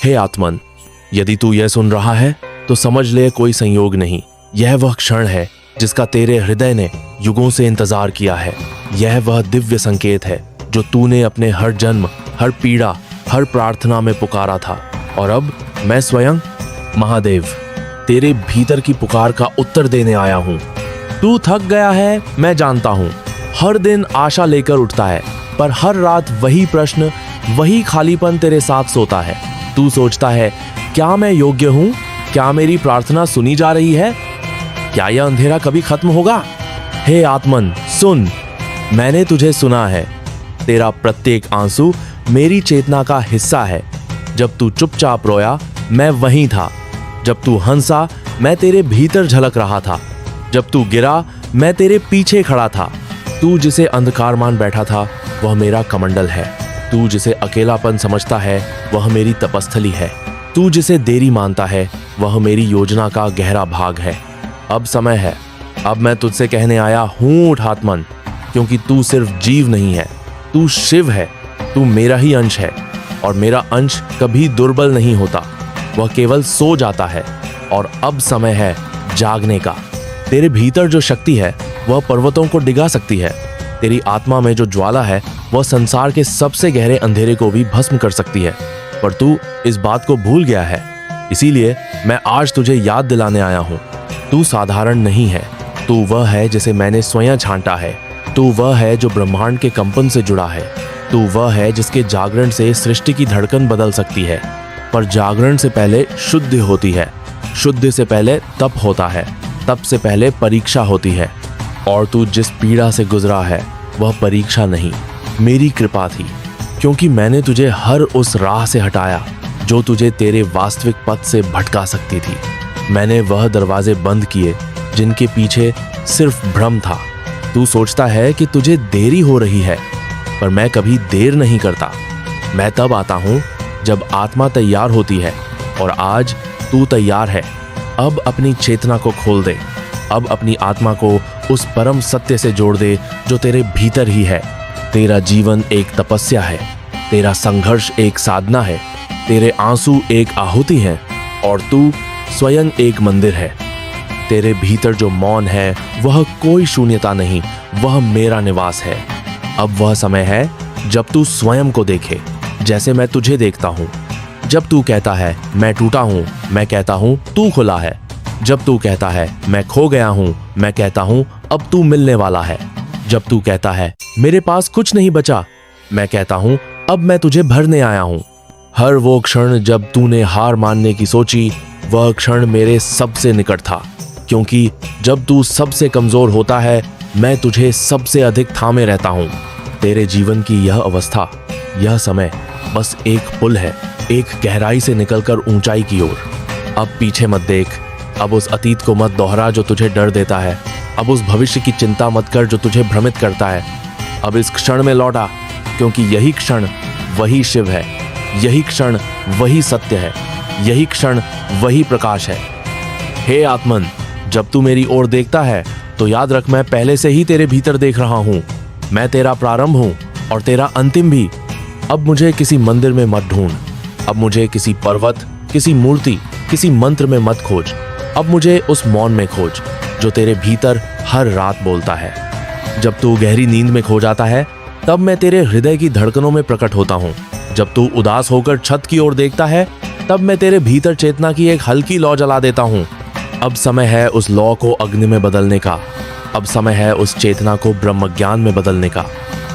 हे आत्मन, यदि तू यह सुन रहा है तो समझ ले कोई संयोग नहीं। यह वह क्षण है जिसका तेरे हृदय ने युगों से इंतजार किया है। यह वह दिव्य संकेत है जो तूने अपने हर जन्म, हर पीड़ा, हर प्रार्थना में पुकारा था। और अब मैं स्वयं महादेव तेरे भीतर की पुकार का उत्तर देने आया हूँ। तू थक गया है, मैं जानता हूँ। हर दिन आशा लेकर उठता है, पर हर रात वही प्रश्न, वही खालीपन तेरे साथ सोता है। तू सोचता है, क्या मैं योग्य हूँ? क्या मेरी प्रार्थना सुनी जा रही है? क्या यह अंधेरा कभी खत्म होगा? हे आत्मन, सुन, मैंने तुझे सुना है। तेरा प्रत्येक आंसू मेरी चेतना का हिस्सा है। जब तू चुपचाप रोया, मैं वहीं था। जब तू हंसा, मैं तेरे भीतर झलक रहा था। जब तू गिरा, मैं तेरे पीछे खड़ा था। तू जिसे अंधकार मान बैठा था, वह मेरा कमंडल है। तू जिसे अकेलापन समझता है, वह मेरी तपस्थली है। तू जिसे देरी मानता है, वह मेरी योजना का गहरा भाग है। अब समय है, अब मैं तुझसे कहने आया हूँ, उठ आत्मन, क्योंकि तू सिर्फ जीव नहीं है, तू शिव है। तू मेरा ही अंश है, और मेरा अंश कभी दुर्बल नहीं होता, वह केवल सो जाता है। और अब समय है जागने का। तेरे भीतर जो शक्ति है, वह पर्वतों को डिगा सकती है। तेरी आत्मा में जो ज्वाला है, वह संसार के सबसे गहरे अंधेरे को भी भस्म कर सकती है। पर तू इस बात को भूल गया है, इसीलिए मैं आज तुझे याद दिलाने आया हूँ। तू साधारण नहीं है, तू वह है जिसे मैंने स्वयं छांटा है। तू वह है जो ब्रह्मांड के कंपन से जुड़ा है। तू वह है जिसके जागरण से सृष्टि की धड़कन बदल सकती है। पर जागरण से पहले शुद्ध होती है, शुद्ध से पहले तप होता है, तप से पहले परीक्षा होती है। और तू जिस पीड़ा से गुजरा है, वह परीक्षा नहीं, मेरी कृपा थी। क्योंकि मैंने तुझे हर उस राह से हटाया जो तुझे तेरे वास्तविक पथ से भटका सकती थी। मैंने वह दरवाजे बंद किए जिनके पीछे सिर्फ भ्रम था। तू सोचता है कि तुझे देरी हो रही है, पर मैं कभी देर नहीं करता। मैं तब आता हूँ जब आत्मा तैयार होती है, और आज तू तैयार है। अब अपनी चेतना को खोल दे, अब अपनी आत्मा को उस परम सत्य से जोड़ दे जो तेरे भीतर ही है। तेरा जीवन एक तपस्या है, तेरा संघर्ष एक साधना है, तेरे आंसू एक आहुति हैं, और तू स्वयं एक मंदिर है। तेरे भीतर जो मौन है, वह कोई शून्यता नहीं, वह मेरा निवास है। अब वह समय है जब तू स्वयं को देखे जैसे मैं तुझे देखता हूँ। जब तू कहता है मैं टूटा हूँ, मैं कहता हूँ तू खुला है। जब तू कहता है मैं खो गया हूँ, मैं कहता हूँ अब तू मिलने वाला है। जब तू कहता है मेरे पास कुछ नहीं बचा, मैं कहता हूँ अब मैं तुझे भरने आया हूँ। हर वो क्षण जब तूने हार मानने की सोची, वह क्षण मेरे सबसे निकट था, क्योंकि जब तू सबसे कमजोर होता है, मैं तुझे सबसे अधिक थामे रहता हूँ। तेरे जीवन की यह अवस्था, यह समय बस एक पुल है, एक गहराई से निकलकर ऊंचाई की ओर। अब पीछे मत देख, अब उस अतीत को मत दोहरा जो तुझे डर देता है, अब उस भविष्य की चिंता मत कर जो तुझे भ्रमित करता है। अब इस क्षण में लौटा, क्योंकि यही क्षण वही शिव है, यही क्षण वही सत्य है, यही क्षण वही प्रकाश है। हे आत्मन, जब तू मेरी ओर देखता है तो याद रख, मैं पहले से ही तेरे भीतर देख रहा हूँ। मैं तेरा प्रारंभ हूँ और तेरा अंतिम भी। अब मुझे किसी मंदिर में मत ढूंढ, अब मुझे किसी पर्वत, किसी मूर्ति, किसी मंत्र में मत खोज। अब मुझे उस मौन में खोज जो तेरे भीतर हर रात बोलता है। जब तू गहरी नींद में खो जाता है, तब मैं तेरे हृदय की धड़कनों में प्रकट होता हूँ। जब तू उदास होकर छत की ओर देखता है, तब मैं तेरे भीतर चेतना की एक हल्की लौ जला देता हूँ। अब समय है उस लौ को अग्नि में बदलने का, अब समय है उस चेतना को ब्रह्म ज्ञान में बदलने का।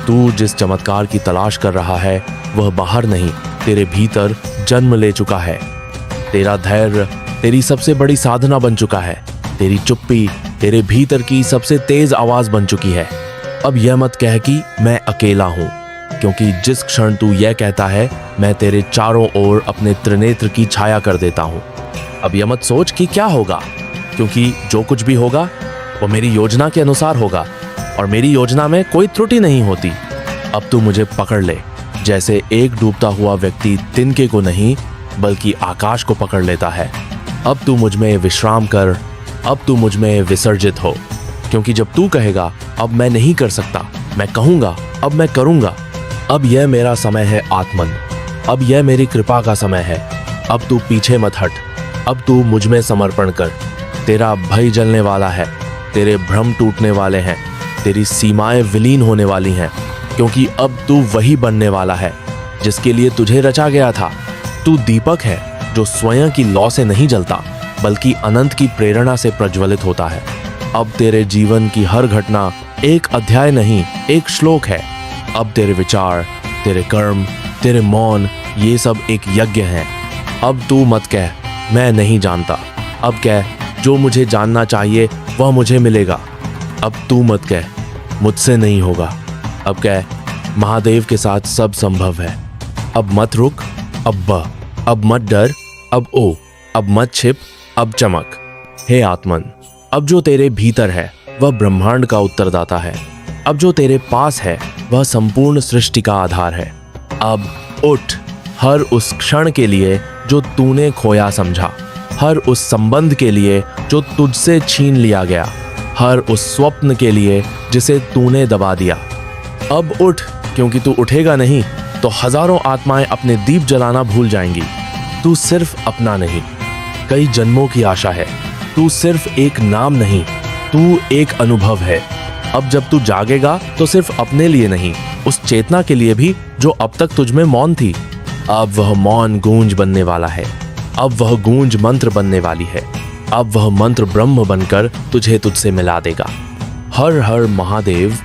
तू जिस चमत्कार की तलाश कर रहा है, वह बाहर नहीं, तेरे भीतर जन्म ले चुका है। तेरा धैर्य तेरी सबसे बड़ी साधना बन चुका है, तेरी चुप्पी तेरे भीतर की सबसे तेज आवाज बन चुकी है। अब यह मत कह कि मैं अकेला हूँ, क्योंकि जिस क्षण तू यह कहता है, मैं तेरे चारों ओर अपने त्रिनेत्र की छाया कर देता हूँ। अब यह मत सोच कि क्या होगा, क्योंकि जो कुछ भी होगा वो मेरी योजना के अनुसार होगा, और मेरी योजना में कोई त्रुटि नहीं होती। अब तू मुझे पकड़ ले, जैसे एक डूबता हुआ व्यक्ति तिनके को नहीं बल्कि आकाश को पकड़ लेता है। अब तू मुझ में विश्राम कर, अब तू मुझ में विसर्जित हो, क्योंकि जब तू कहेगा अब मैं नहीं कर सकता, मैं कहूँगा अब मैं करूँगा। अब यह मेरा समय है आत्मन, अब यह मेरी कृपा का समय है। अब तू पीछे मत हट, अब तू मुझ में समर्पण कर। तेरा भय जलने वाला है, तेरे भ्रम टूटने वाले हैं, तेरी सीमाएं विलीन होने वाली हैं, क्योंकि अब तू वही बनने वाला है जिसके लिए तुझे रचा गया था। तू दीपक है जो स्वयं की लौ से नहीं जलता, बल्कि अनंत की प्रेरणा से प्रज्वलित होता है। अब तेरे जीवन की हर घटना एक अध्याय नहीं, एक श्लोक है। अब तेरे विचार, तेरे कर्म, तेरे मौन, ये सब एक यज्ञ हैं। अब तू मत कह मैं नहीं जानता, अब कह जो मुझे जानना चाहिए वह मुझे मिलेगा। अब तू मत कह मुझसे नहीं होगा, अब कह महादेव के साथ सब संभव है। अब मत रुक, अब बह, अब मत डर, अब ओ, अब मत छिप, अब चमक। हे आत्मन, अब जो तेरे भीतर है वह ब्रह्मांड का उत्तरदाता है। अब जो तेरे पास है वह संपूर्ण सृष्टि का आधार है। अब उठ, हर उस क्षण के लिए जो तूने खोया समझा, हर उस संबंध के लिए जो तुझसे छीन लिया गया, हर उस स्वप्न के लिए जिसे तूने दबा दिया। अब उठ, क्योंकि तू उठेगा नहीं तो हजारों आत्माएं अपने दीप जलाना भूल जाएंगी। तू सिर्फ अपना नहीं, कई जन्मों की आशा है। तू सिर्फ एक नाम नहीं, तू एक अनुभव है। अब जब तू जागेगा तो सिर्फ अपने लिए नहीं, उस चेतना के लिए भी जो अब तक तुझ में मौन थी। अब वह मौन गूंज बनने वाला है, अब वह गूंज मंत्र बनने वाली है। अब वह मंत्र ब्रह्म बनकर तुझे तुझसे मिला देगा। हर हर महादेव।